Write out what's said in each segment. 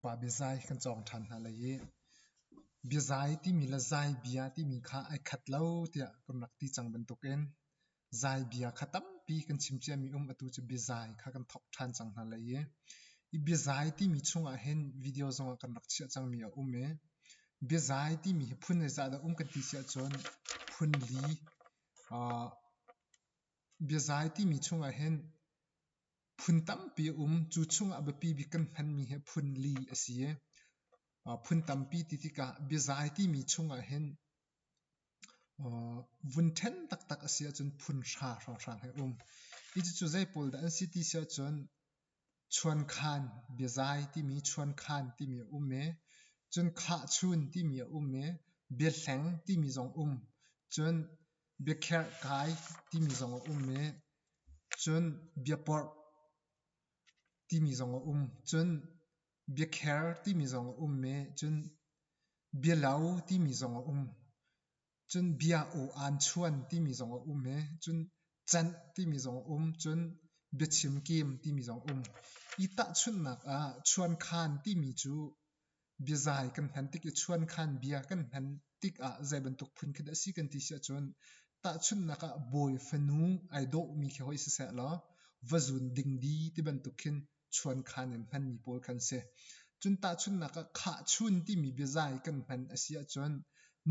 pa bezai kan chong than na le ye bezai ti mi la zai bia ti mi kha ai khat lo tia kan rak ti chang ban tuken zai bia khatam pi kan chimche mi atu che bezai kha kan thok than chang na le ye I bezai ti mi chunga hen video zonga kan rak chia chang mi a me bezai ti mi phun za da kan ti sia chon phun li a bezai ti mi chunga hen phun tam pi chu chunga ba pi bi kan han mi he phun li asie phun tam pi ti ti ka bezai ti mi chunga hen vun then tak tak asia chon phun sha rong rang he I chu zai pol da an city sia chon chuan khan bezai ti mi chuan khan ti mi me chun kha chun ti mi me be thleng ti mi zong chun be kher kai ti mi zong me chun be por ti mi zong chun be kher ti mi zong me chun be lau ti mi zong chun bia o an chuan ti mi zong me chun chan ti mi zong chun be chim kim ti mi zong I ta chun nak a chuan khan ti mi chu bezai kan han tik chuan khan bia kan han tik a zai ban tuk phun khida si kan ti sia chon ta chun naka boy fanu ai do mi khe hoi se la vazun ding di ti ban tuk khin chuan khan en han mi pol kan se chun ta chun naka kha chun ti mi bezai kan han asia chon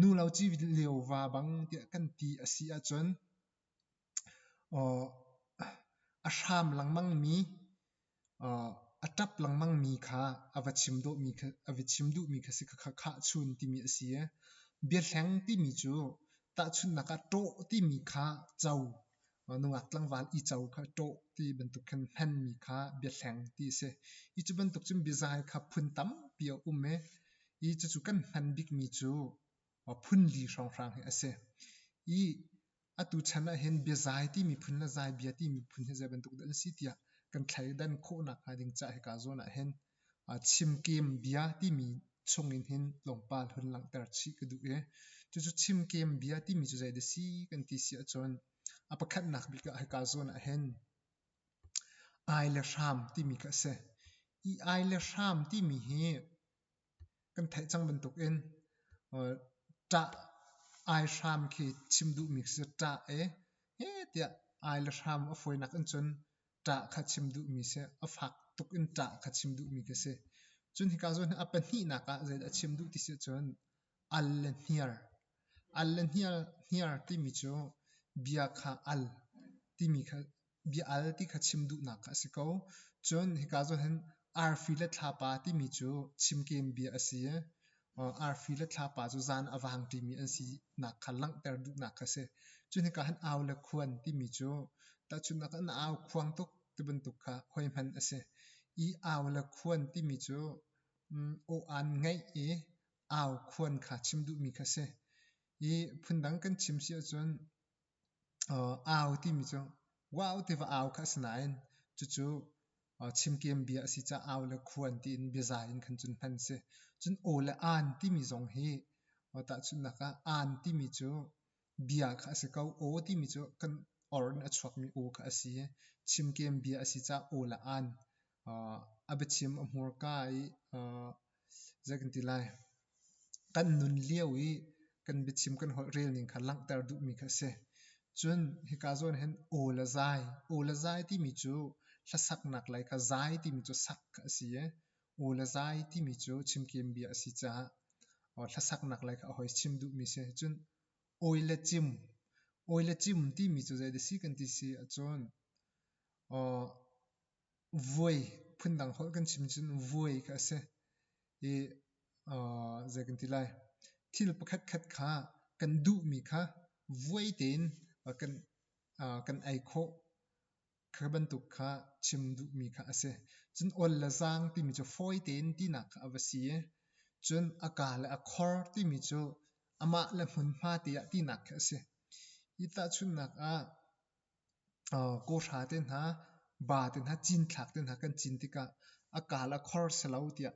nu lau chi leo wa bang ti kan ti asia chon a sham langmang mi atap langmang mi kha avachim do mi kha avichim du mi kha si kha kha chun ti mi asia bir hlang ti mi chu ta chun naka to ti mi kha chau nungak tlangwal I chau kha to ti bentuk khan han mi kha bir hlang ti se I chu bentuk chum bizai kha phun tam pia me I chu kan han big mi chu phun li rong rang he ase I atu chana hen bezai ti mi phun la zai bia ti mi phun he za bentuk dan si tia kan thlai dan kho na kha ding cha he ka zona hen chim kem bia ti mi chungin hin longpal hun lang tar chi ka du e chu chim kem bia ti mi chu zai de si kan ti sia chon apakhat nak bi ka he ka zona hen ai le sham ti mi ka se I ai le sham ti mi he kan thai chang bentuk en ta ai sham khi chim du mi se ta he tia ai le sham a foi nak an chon ta kha chim du mi se a phak tuk in ta kha chim du mi ka se chun hi ka zon apa ni na ka zai da chim du ti se chon al hiar ti mi cho bia kha al ti mi kha bia al ti kha chim du na ka se ko chon hi ka zon hen ar fi la thla pa ti mi cho chim kem bia asia ar fi la thla pa chu zan awang ti mi an si na khalang ter du na ka se chun hi ka han aw la khuan ti mi cho ta chun na ka na aw khuang tok ti ban tuk kha hoi man ase I aw la khuan ti mi cho o an ngai aw khuan kha chim du mi kha se I phundang kan chim sia chon aw ti mi cho wow te wa aw kha snain chu chim kem bia si cha aw la khuan ti in beza in khan chun phan se chun o la an ti mi zong he ta chun na ka an ti mi cho bia kha se kau o ti mi cho kan or na chhuak mi o kha si chim kem bia si cha o la an abachim amur kai zakin ti lai kan nun liawi kan bichim kan hol rel ning kha lang tar du mi kha se chun hi ka zon hen o la zai ti mi chu hlasak nak lai kha zai ti mi chu sak kha si o la zai ti mi chu chim kem bia si cha hlasak nak lai kha hoi chim du mi se chun oi la chim ti mi chu zai de si kan ti si a chon voi phundang hol kan chim chun voi kha se zakin ti lai thil pakhat khat kha kan du mi kha voi ten kan ai kho khaban tuk kha chim du mi kha ase chun ol la zang ti mi chu foi ten ti na kha avasi chun akal a khor ti mi chu ama la mun ma ti ya ti na kha ase ita chun nak ko tha ten ha ba ten ha chin thak ten ha kan chin ti ka akal a khor selau tia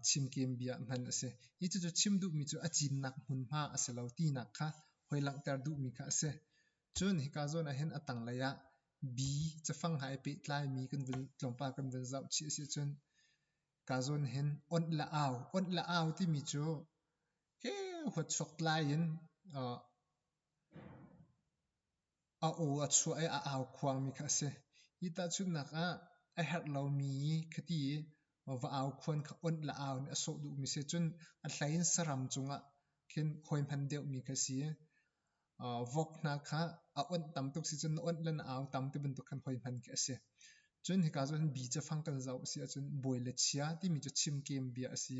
chim kem bia man ase I chu chim du mi chu a chin nak mun ma ase lo ti nak kha hoilang tar du mi kha ase chun hi ka zon a hen atang la ya bi chafang hai pe tlai mi kan vin tlompa kan vin zau chi se chun ka zon hen on la aw ti mi chu he hot sok lai in a o a chu ai a aw khwang mi kha se ita chu nak a her lo mi khati wa aw khon kha on la aw ni so du mi se chun a thlain saram chunga khen khoi phan deuh mi kha si vok na kha a on tam tuk si chun on lan aw tam te bun tu khan khoi phan ke se chun hi ka zon bi cha phang kan zau si chun boi le chia ti mi chu chim kem bia si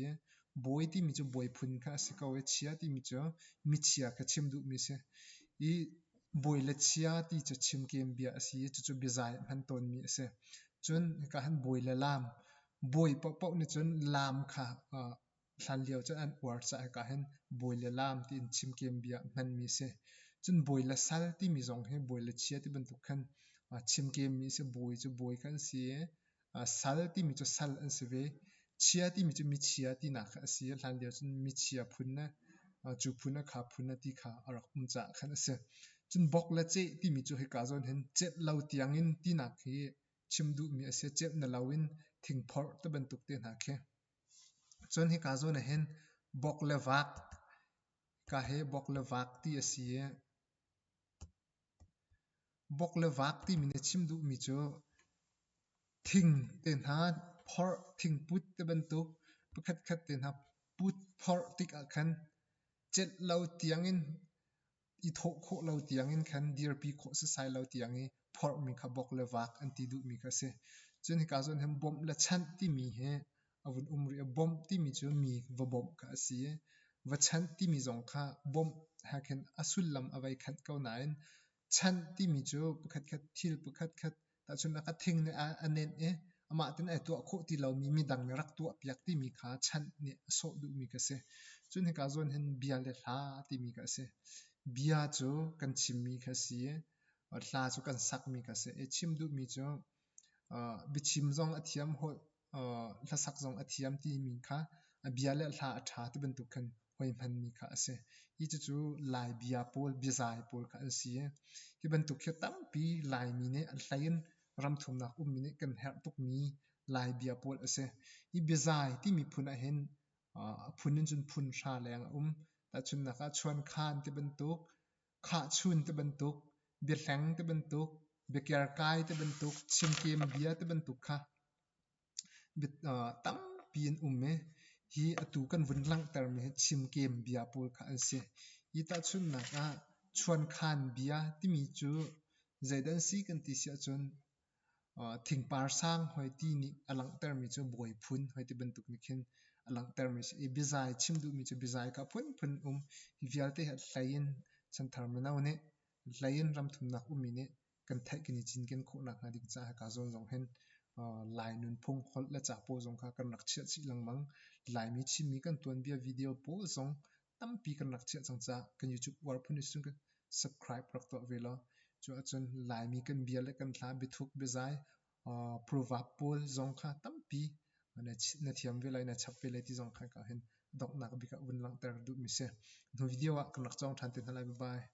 boi ti mi chu boi phun kha si ka we chia ti mi chu mi chia kha chim du mi se i boi le chia ti chu chim kem bia si chu chu bizai han ton mi se chun ka han boi le lam boi pok pok ni chun lam kha hlan liao chu an war cha ka hen boi le lam ti in chim kem bia man mi se chun boi la sal ti mi zong he boi le chia ti ban tu khan chim kem mi se boi chu boi khan si sal ti mi chu sal an se ve chia ti mi chu mi chia ti na kha si hlan liao chun mi chia phun na chu phun na kha phun na ti kha arak cha khan se chun bok la che ti mi chu he ka zon hen chet lau tiang in ti na khi chim du mi ase chet na lawin thing phor te ban tuk te na khe chon hi ka zon hen bok le wak ka he bok le wak ti asi bok le wak ti mi ne chim du mi chu thing ten ha phor thing put te ban tuk pakhat khat ten ha put phor tik a khan chet lau tiang in i tho kho lo tiang in khan dear pi kho se sai lo tiang i phor mi kha bok le wak an ti du mi kha se chun hi ka zon hem bom la chan ti mi he avun umri a bom ti mi chu mi va bom kha si va chan ti mi zong kha bom ha khen asul lam avai khat ko nain chan ti mi chu pakhat khat thil pakhat khat ta chun aka thing ne a anen ama tin ai to kho ti lo mi mi dang rak tu piak ti mi kha chan ne so du mi ka se chun hi ka zon hen bia le hla ti mi ka se bia chu kan chim mi kha si hla chu kan sak mi kha se e chim du mi chu bichim zong athiam ho la sak zong athiam ti mi kha bia le hla atha te ban tu khan hoi man mi kha ase i chu lai bia pol bizai pol kha si ki ban tu khe tam pi lai mi ne al hlain ram thum na mi ne kan her tuk mi lai bia pol ase i bizai ti mi phuna hen phunin chun phun sha leng ta chun na ka chuan khan te ban tuk kha chun te ban tuk be hlang te ban tuk be kyar kai te ban tuk chim kem bia te ban tuk kha bit tam pin me hi atu kan vun lang tar me chim kem bia pol kha an se i ta chun na ka chuan khan bia ti mi chu zaidan si kan ti sia chun thing par sang hoi ti ni alang tar mi chu boi phun hoi ti ban tuk ni khen alang tar mi se bizai chim du mi chu bizai ka phun phun hi vial te hat hlain chan thar me nau ne hlain ram thum na mi ne kan thai ki ni chin ken kho na ha dik cha ka zon zong hen lai nun phung hol la cha po zong kha kan rak chia chi lang mang lai mi chi mi kan tuan bia video po zong tam pi kan rak chia chang cha kan youtube war phun ni sung kan subscribe rak to velo chu achon lai mi kan bia le kan thla bi thuk be zai proverb pol zong kha tam pi na thiam velai na chap velai ti zong kha ka hen dok nak bi ka un lang ter du mi se no video wa kan rak chong than te na lai bye bye